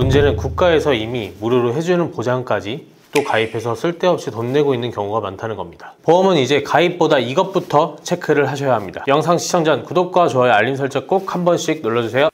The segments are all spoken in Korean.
문제는 국가에서 이미 무료로 해주는 보장까지 또 가입해서 쓸데없이 돈 내고 있는 경우가 많다는 겁니다. 보험은 이제 가입보다 이것부터 체크를 하셔야 합니다. 영상 시청 전 구독과 좋아요, 알림 설정 꼭 한 번씩 눌러주세요.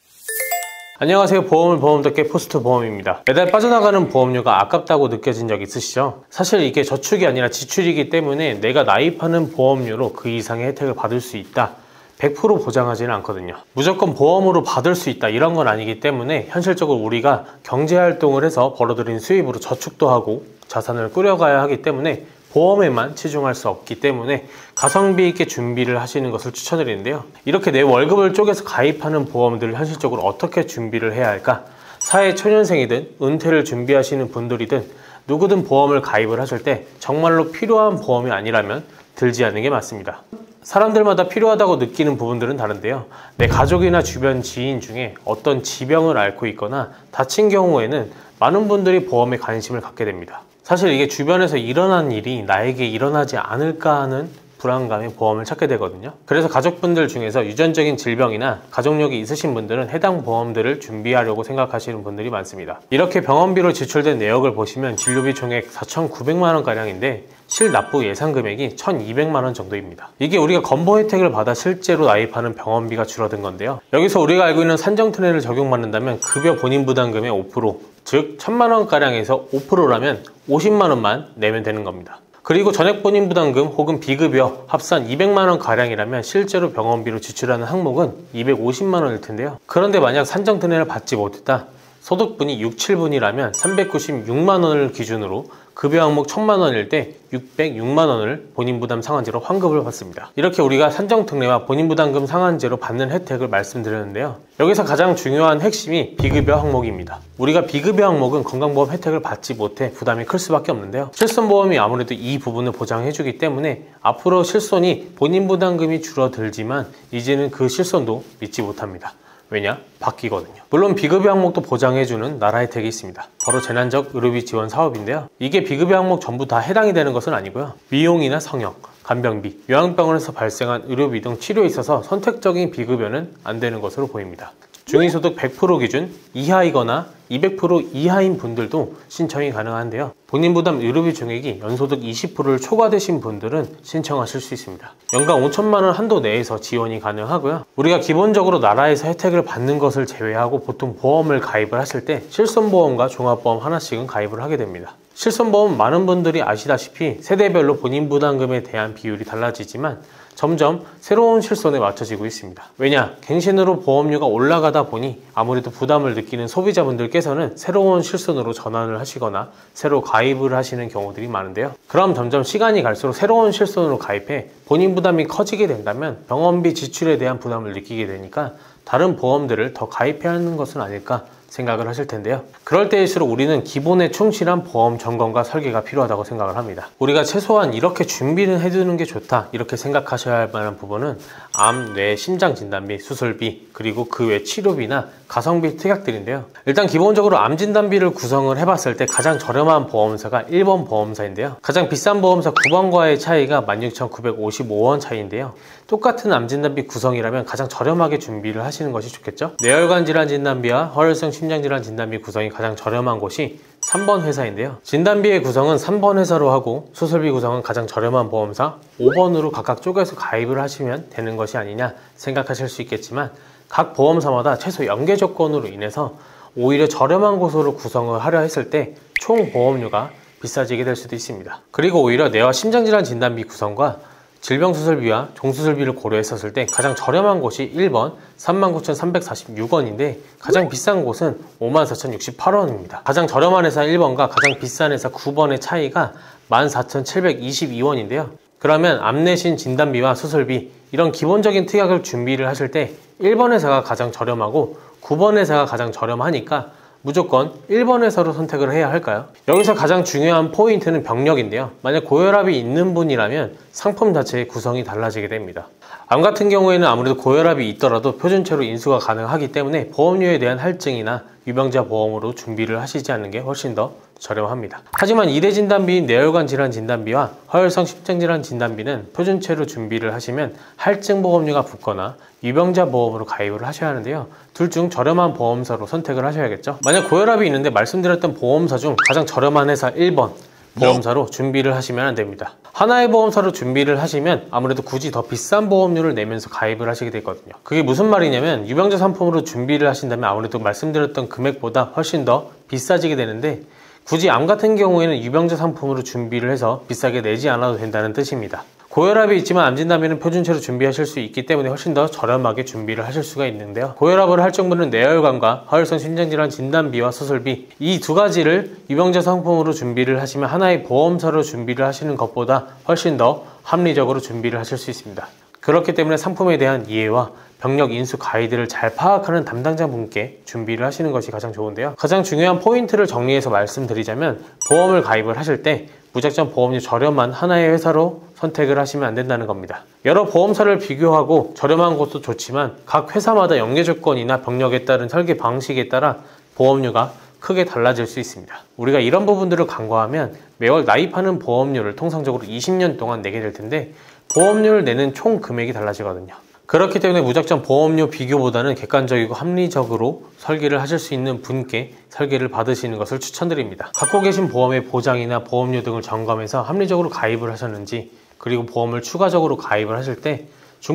안녕하세요. 보험을 보험답게 포스트보험입니다. 매달 빠져나가는 보험료가 아깝다고 느껴진 적 있으시죠? 사실 이게 저축이 아니라 지출이기 때문에 내가 나입하는 보험료로 그 이상의 혜택을 받을 수 있다, 100% 보장하지는 않거든요. 무조건 보험으로 받을 수 있다 이런 건 아니기 때문에 현실적으로 우리가 경제활동을 해서 벌어들인 수입으로 저축도 하고 자산을 꾸려가야 하기 때문에 보험에만 치중할 수 없기 때문에 가성비 있게 준비를 하시는 것을 추천드리는데요. 이렇게 내 월급을 쪼개서 가입하는 보험들을 현실적으로 어떻게 준비를 해야 할까? 사회 초년생이든 은퇴를 준비하시는 분들이든 누구든 보험을 가입을 하실 때 정말로 필요한 보험이 아니라면 들지 않는 게 맞습니다. 사람들마다 필요하다고 느끼는 부분들은 다른데요. 내 가족이나 주변 지인 중에 어떤 지병을 앓고 있거나 다친 경우에는 많은 분들이 보험에 관심을 갖게 됩니다. 사실 이게 주변에서 일어난 일이 나에게 일어나지 않을까 하는 불안감에 보험을 찾게 되거든요. 그래서 가족분들 중에서 유전적인 질병이나 가족력이 있으신 분들은 해당 보험들을 준비하려고 생각하시는 분들이 많습니다. 이렇게 병원비로 지출된 내역을 보시면 진료비 총액 4,900만원가량인데 실납부 예상 금액이 1,200만원 정도입니다. 이게 우리가 건보 혜택을 받아 실제로 나입하는 병원비가 줄어든 건데요. 여기서 우리가 알고 있는 산정특례를 적용받는다면 급여 본인 부담금의 5%, 즉 1,000만원가량에서 5%라면 50만원만 내면 되는 겁니다. 그리고 전액 본인 부담금 혹은 비급여 합산 200만원 가량이라면 실제로 병원비로 지출하는 항목은 250만원일 텐데요. 그런데 만약 산정특례를 받지 못했다, 소득분이 6, 7분이라면 396만원을 기준으로 급여 항목 1,000만원일 때 606만원을 본인부담 상한제로 환급을 받습니다. 이렇게 우리가 산정특례와 본인부담금 상한제로 받는 혜택을 말씀드렸는데요. 여기서 가장 중요한 핵심이 비급여 항목입니다. 우리가 비급여 항목은 건강보험 혜택을 받지 못해 부담이 클 수밖에 없는데요. 실손보험이 아무래도 이 부분을 보장해주기 때문에 앞으로 실손이 본인부담금이 줄어들지만 이제는 그 실손도 믿지 못합니다. 왜냐? 바뀌거든요. 물론 비급여 항목도 보장해주는 나라 혜택이 있습니다. 바로 재난적 의료비 지원 사업인데요. 이게 비급여 항목 전부 다 해당이 되는 것은 아니고요. 미용이나 성형, 간병비, 요양병원에서 발생한 의료비 등 치료에 있어서 선택적인 비급여는 안 되는 것으로 보입니다. 중위소득 100% 기준 이하이거나 200% 이하인 분들도 신청이 가능한데요. 본인 부담 의료비 총액이 연소득 20%를 초과되신 분들은 신청하실 수 있습니다. 연간 5천만원 한도 내에서 지원이 가능하고요. 우리가 기본적으로 나라에서 혜택을 받는 것을 제외하고 보통 보험을 가입을 하실 때 실손보험과 종합보험 하나씩은 가입을 하게 됩니다. 실손보험 많은 분들이 아시다시피 세대별로 본인 부담금에 대한 비율이 달라지지만 점점 새로운 실손에 맞춰지고 있습니다. 왜냐? 갱신으로 보험료가 올라가다 보니 아무래도 부담을 느끼는 소비자분들께서는 새로운 실손으로 전환을 하시거나 새로 가입을 하시는 경우들이 많은데요. 그럼 점점 시간이 갈수록 새로운 실손으로 가입해 본인 부담이 커지게 된다면 병원비 지출에 대한 부담을 느끼게 되니까 다른 보험들을 더 가입해야 하는 것은 아닐까 생각을 하실 텐데요. 그럴 때일수록 우리는 기본에 충실한 보험 점검과 설계가 필요하다고 생각을 합니다. 우리가 최소한 이렇게 준비는 해두는 게 좋다 이렇게 생각하셔야 할 만한 부분은 암, 뇌, 심장 진단비, 수술비, 그리고 그 외 치료비나 가성비 특약들인데요. 일단 기본적으로 암 진단비를 구성을 해봤을 때 가장 저렴한 보험사가 1번 보험사인데요. 가장 비싼 보험사 9번과의 차이가 16,955원 차이인데요. 똑같은 암 진단비 구성이라면 가장 저렴하게 준비를 하시는 것이 좋겠죠. 뇌혈관 질환 진단비와 허혈성 심장질환 진단비 구성이 가장 저렴한 곳이 3번 회사인데요. 진단비의 구성은 3번 회사로 하고 수술비 구성은 가장 저렴한 보험사 5번으로 각각 쪼개서 가입을 하시면 되는 것이 아니냐 생각하실 수 있겠지만 각 보험사마다 최소 연계 조건으로 인해서 오히려 저렴한 곳으로 구성을 하려 했을 때 총 보험료가 비싸지게 될 수도 있습니다. 그리고 오히려 뇌와 심장질환 진단비 구성과 질병수술비와 종수술비를 고려했었을 때 가장 저렴한 곳이 1번 39,346원인데 가장 비싼 곳은 54,068원입니다. 가장 저렴한 회사 1번과 가장 비싼 회사 9번의 차이가 14,722원인데요. 그러면 암내신 진단비와 수술비 이런 기본적인 특약을 준비를 하실 때 1번 회사가 가장 저렴하고 9번 회사가 가장 저렴하니까 무조건 1번 회사로 선택을 해야 할까요? 여기서 가장 중요한 포인트는 병력인데요. 만약 고혈압이 있는 분이라면 상품 자체의 구성이 달라지게 됩니다. 암 같은 경우에는 아무래도 고혈압이 있더라도 표준체로 인수가 가능하기 때문에 보험료에 대한 할증이나 유병자 보험으로 준비를 하시지 않는 게 훨씬 더 저렴합니다. 하지만 2대 진단비인 뇌혈관 질환 진단비와 허혈성 심장질환 진단비는 표준체로 준비를 하시면 할증 보험료가 붙거나 유병자 보험으로 가입을 하셔야 하는데요. 둘 중 저렴한 보험사로 선택을 하셔야겠죠. 만약 고혈압이 있는데 말씀드렸던 보험사 중 가장 저렴한 회사 1번 보험사로 준비를 하시면 안 됩니다. 하나의 보험사로 준비를 하시면 아무래도 굳이 더 비싼 보험료를 내면서 가입을 하시게 되거든요. 그게 무슨 말이냐면 유병자 상품으로 준비를 하신다면 아무래도 말씀드렸던 금액보다 훨씬 더 비싸지게 되는데 굳이 암 같은 경우에는 유병자 상품으로 준비를 해서 비싸게 내지 않아도 된다는 뜻입니다. 고혈압이 있지만 암 진단비는 표준체로 준비하실 수 있기 때문에 훨씬 더 저렴하게 준비를 하실 수가 있는데요. 고혈압을 할 정도는 뇌혈관과 허혈성 심장질환 진단비와 수술비 이 두 가지를 유병자 상품으로 준비를 하시면 하나의 보험사로 준비를 하시는 것보다 훨씬 더 합리적으로 준비를 하실 수 있습니다. 그렇기 때문에 상품에 대한 이해와 병력 인수 가이드를 잘 파악하는 담당자분께 준비를 하시는 것이 가장 좋은데요. 가장 중요한 포인트를 정리해서 말씀드리자면 보험을 가입을 하실 때 무작정 보험료 저렴한 하나의 회사로 선택을 하시면 안 된다는 겁니다. 여러 보험사를 비교하고 저렴한 곳도 좋지만 각 회사마다 연계 조건이나 병력에 따른 설계 방식에 따라 보험료가 크게 달라질 수 있습니다. 우리가 이런 부분들을 간과하면 매월 나입하는 보험료를 통상적으로 20년 동안 내게 될 텐데 보험료를 내는 총 금액이 달라지거든요. 그렇기 때문에 무작정 보험료 비교보다는 객관적이고 합리적으로 설계를 하실 수 있는 분께 설계를 받으시는 것을 추천드립니다. 갖고 계신 보험의 보장이나 보험료 등을 점검해서 합리적으로 가입을 하셨는지, 그리고 보험을 추가적으로 가입을 하실 때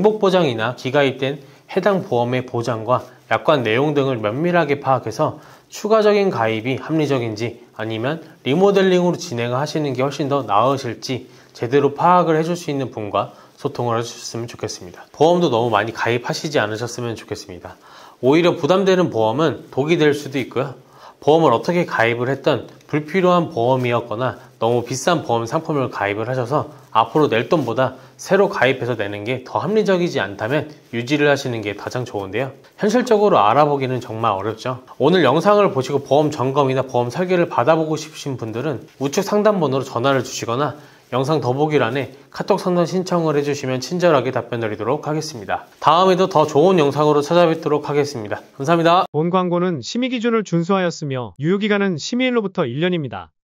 중복보장이나 기가입된 해당 보험의 보장과 약관 내용 등을 면밀하게 파악해서 추가적인 가입이 합리적인지 아니면 리모델링으로 진행을 하시는 게 훨씬 더 나으실지 제대로 파악을 해줄 수 있는 분과 소통을 해주셨으면 좋겠습니다. 보험도 너무 많이 가입하시지 않으셨으면 좋겠습니다. 오히려 부담되는 보험은 독이 될 수도 있고요. 보험을 어떻게 가입을 했던 불필요한 보험이었거나 너무 비싼 보험 상품을 가입을 하셔서 앞으로 낼 돈보다 새로 가입해서 내는 게 더 합리적이지 않다면 유지를 하시는 게 가장 좋은데요. 현실적으로 알아보기는 정말 어렵죠. 오늘 영상을 보시고 보험 점검이나 보험 설계를 받아보고 싶으신 분들은 우측 상담번호로 전화를 주시거나 영상 더보기란에 카톡 상담 신청을 해주시면 친절하게 답변 드리도록 하겠습니다. 다음에도 더 좋은 영상으로 찾아뵙도록 하겠습니다. 감사합니다. 본 광고는 심의 기준을 준수하였으며 유효기간은 심의일로부터 1년입니다.